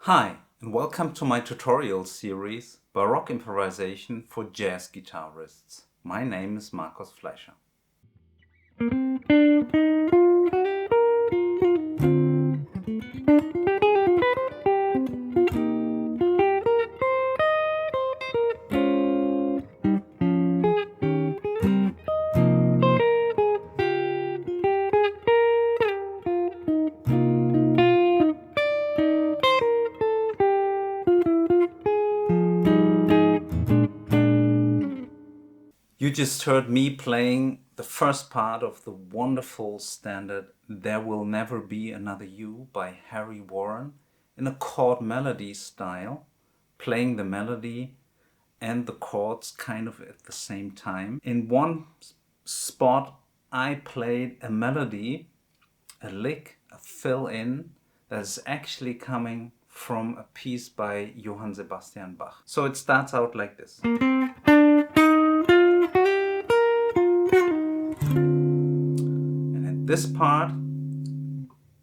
Hi, and welcome to my tutorial series, Baroque Improvisation for Jazz Guitarists. My name is Markus Fleischer. You just heard me playing the first part of the wonderful standard There Will Never Be Another You by Harry Warren in a chord melody style, playing the melody and the chords kind of at the same time. In one spot I played a melody, a lick, a fill-in that is actually coming from a piece by Johann Sebastian Bach. So it starts out like this. This part,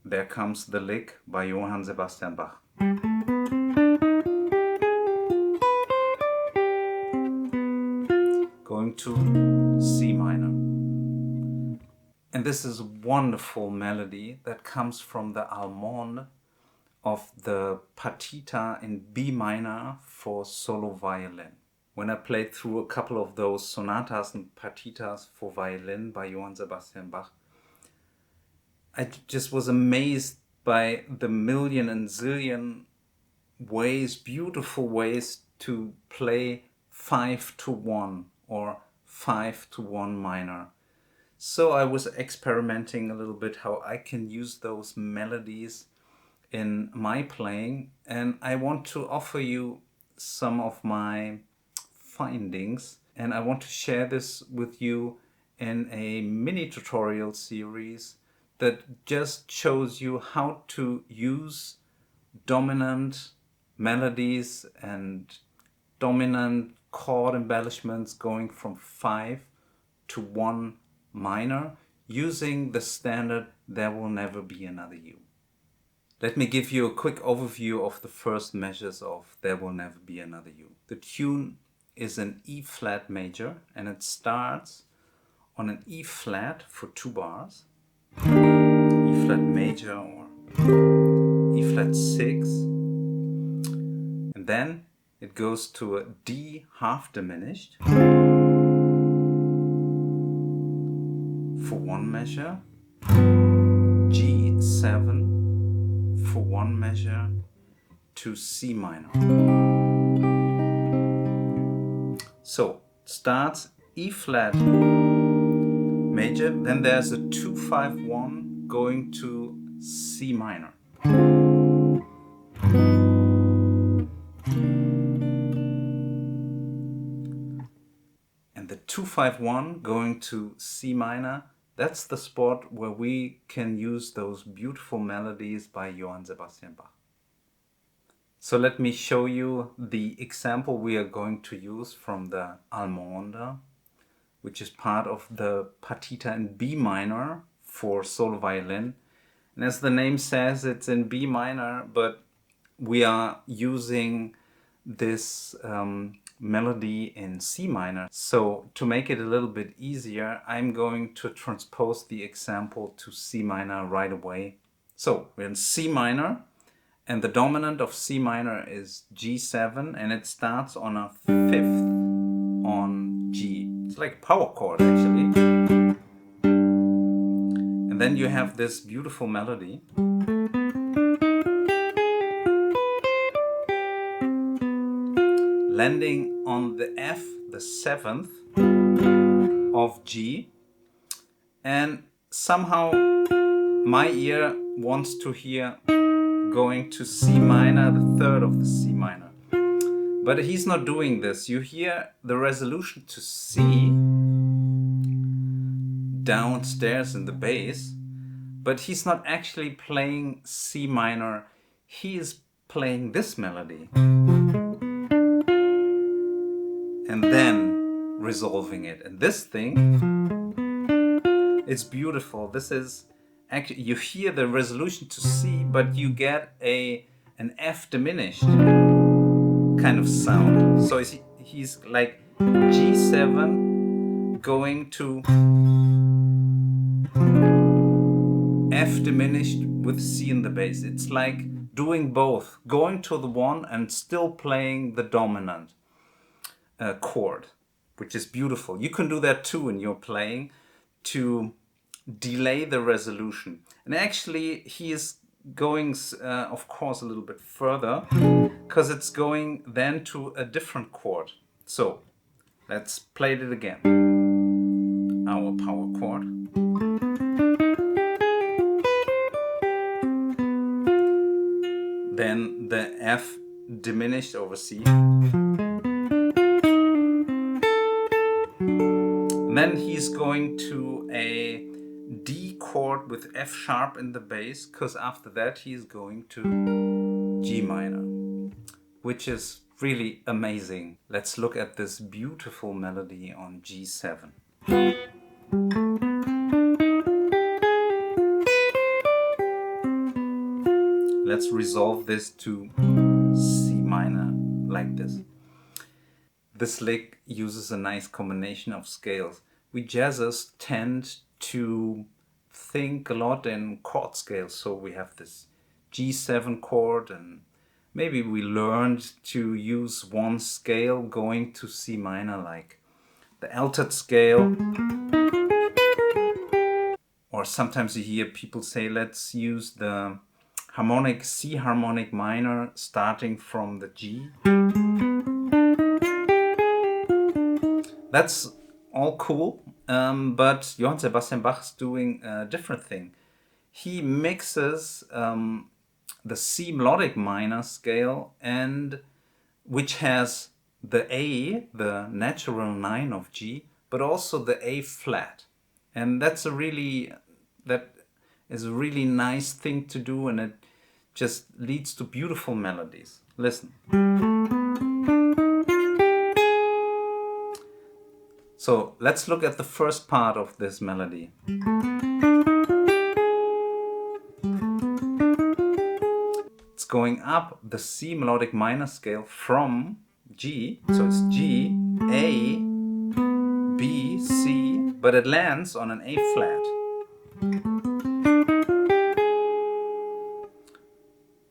there comes the lick by Johann Sebastian Bach. Going to C minor. And this is a wonderful melody that comes from the Allemande of the Partita in B minor for solo violin. When I played through a couple of those sonatas and partitas for violin by Johann Sebastian Bach, I just was amazed by the million and zillion ways, beautiful ways to play 5-1 or 5-1 minor. So I was experimenting a little bit how I can use those melodies in my playing, and I want to offer you some of my findings, and I want to share this with you in a mini tutorial series that just shows you how to use dominant melodies and dominant chord embellishments going from 5-1 minor using the standard There Will Never Be Another You. Let me give you a quick overview of the first measures of There Will Never Be Another You. The tune is an E flat major and it starts on an E flat for 2 bars. E flat major or E flat 6, and then it goes to a D half diminished for 1 measure, G7 for 1 measure to C minor. So starts E flat major, then there's a 2-5-1 going to C minor. And the 2-5-1 going to C minor, that's the spot where we can use those beautiful melodies by Johann Sebastian Bach. So let me show you the example we are going to use from the Allemande, which is part of the Partita in B minor for solo violin. And as the name says, it's in B minor, but we are using this melody in C minor. So to make it a little bit easier, I'm going to transpose the example to C minor right away. So we're in C minor, and the dominant of C minor is G7, and it starts on a 5th on G. It's like a power chord actually. And then you have this beautiful melody. Landing on the F, the 7th of G. And somehow my ear wants to hear going to C minor, the 3rd of the C minor. But he's not doing this. You hear the resolution to C downstairs in the bass, but he's not actually playing C minor. He is playing this melody and then resolving it. And this thing, it's beautiful. This is actually, you hear the resolution to C, but you get an an F diminished kind of sound. So he's like G7 going to F diminished with C in the bass. It's like doing both, going to the 1 and still playing the dominant chord, which is beautiful. You can do that too in your playing to delay the resolution. And actually he is going, of course, a little bit further, because it's going then to a different chord. So let's play it again. Our power chord. Then the F diminished over C. Then he's going to a D chord with F sharp in the bass, because after that he's going to G minor, which is really amazing. Let's look at this beautiful melody on G7. Let's resolve this to C minor like this. This lick uses a nice combination of scales. We jazzers tend to think a lot in chord scales, so we have this G7 chord, and maybe we learned to use one scale going to C minor, like the altered scale. Or sometimes you hear people say, let's use the harmonic, C harmonic minor starting from the G. That's all cool, but Johann Sebastian Bach is doing a different thing. He mixes the C melodic minor scale, and which has the A, the natural 9 of G, but also the A flat. And that is a really nice thing to do, and it just leads to beautiful melodies. Listen. So let's look at the first part of this melody. It's going up the C melodic minor scale from G, so it's G, A, B, C, but it lands on an A flat.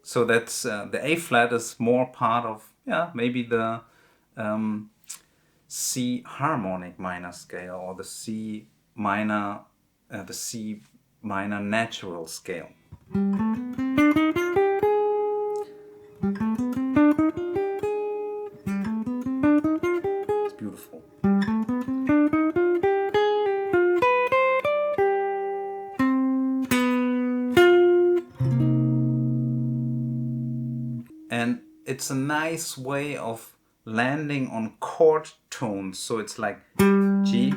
So that's the A flat is more part of, maybe the C harmonic minor scale, or the C minor natural scale. It's beautiful. And it's a nice way of landing on chord tones. So it's like G,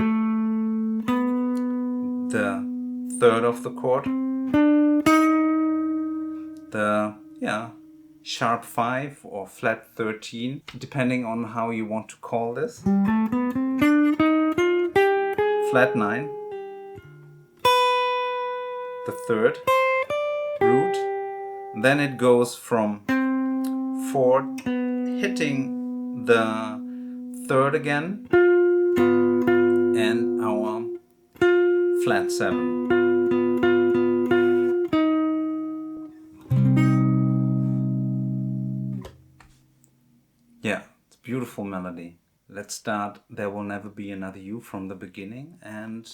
the third of the chord, the sharp 5 or flat 13, depending on how you want to call this, flat 9, the third root, then it goes from 4 hitting the third again, and our flat 7. Yeah, it's a beautiful melody. Let's start There Will Never Be Another You from the beginning and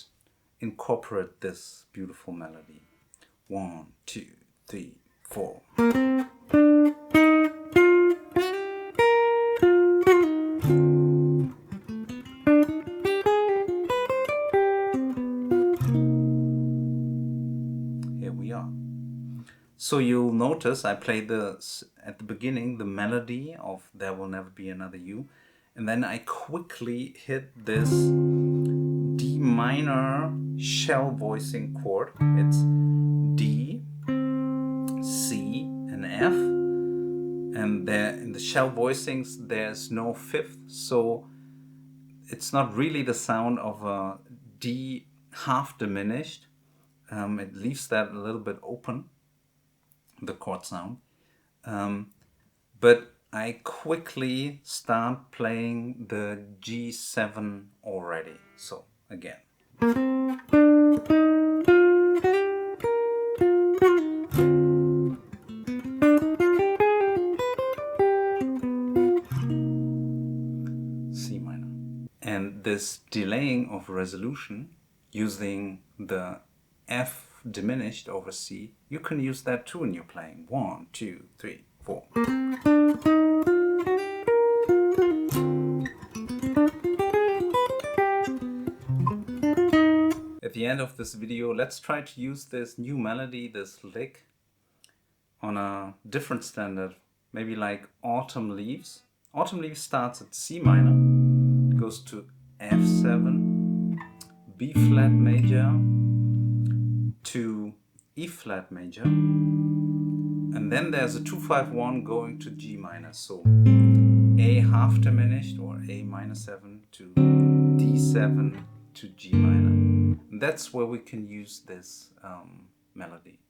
incorporate this beautiful melody. 1, 2, 3, 4. So you'll notice I played at the beginning the melody of There Will Never Be Another You, and then I quickly hit this D minor shell voicing chord. It's D, C, and F, and there in the shell voicings there's no fifth, so it's not really the sound of a D half diminished. It leaves that a little bit open, the chord sound. But I quickly start playing the G7 already. So again. C minor. And this delaying of resolution using the F diminished over C, you can use that too in your playing. 1, 2, 3, 4. At the end of this video, let's try to use this new melody, this lick, on a different standard, maybe like Autumn Leaves. Autumn Leaves starts at C minor, goes to F7, B flat major, to E flat major, and then there's a 2-5-1 going to G minor. So A half diminished or A minor 7 to D7 to G minor. And that's where we can use this melody.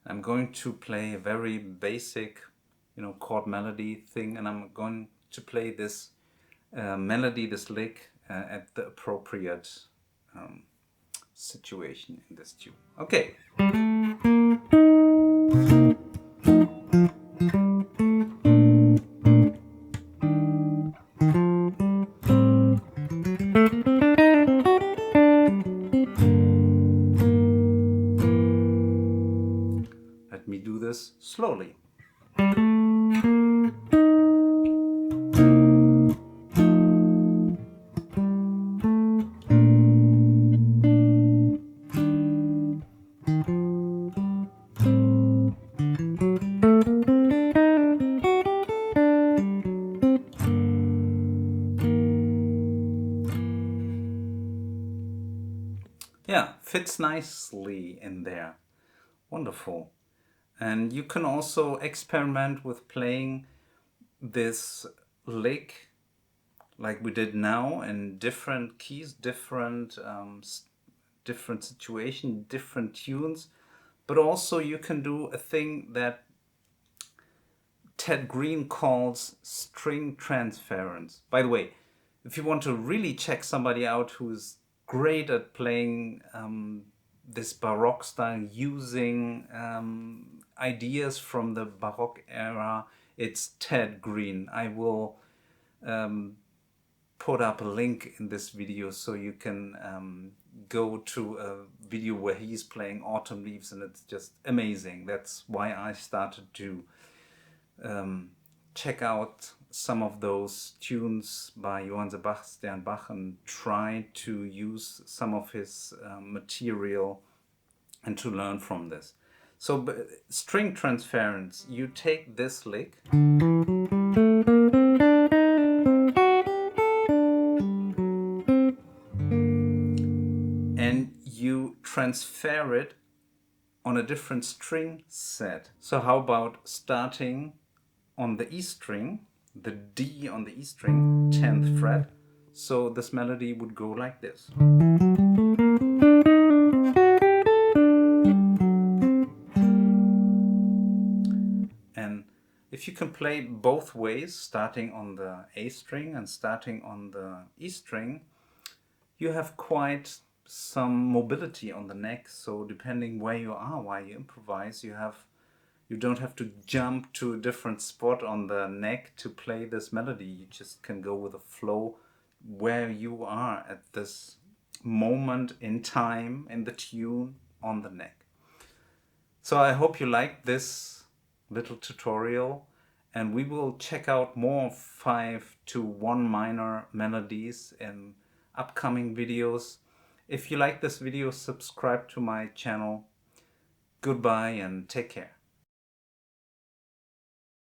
I'm going to play a very basic, chord melody thing, and I'm going to play this melody, this lick, at the appropriate situation in this tune. Okay. Let me do this slowly. Yeah, fits nicely in there. Wonderful. And you can also experiment with playing this lick like we did now in different keys, different situation, different tunes. But also you can do a thing that Ted Green calls string transference. By the way, if you want to really check somebody out who's great at playing this Baroque style using ideas from the Baroque era, it's Ted Green. I will put up a link in this video so you can go to a video where he's playing Autumn Leaves, and it's just amazing. That's why I started to check out some of those tunes by Johann Sebastian Bach and try to use some of his material and to learn from this. So string transference, you take this lick and you transfer it on a different string set. So how about starting on the E string, the D on the E string, 10th fret. So this melody would go like this. And if you can play both ways, starting on the A string and starting on the E string, you have quite some mobility on the neck. So depending where you are while you improvise, you don't have to jump to a different spot on the neck to play this melody. You just can go with the flow where you are at this moment in time in the tune on the neck. So I hope you liked this little tutorial, and we will check out more 5 to 1 minor melodies in upcoming videos. If you like this video, subscribe to my channel. Goodbye and take care.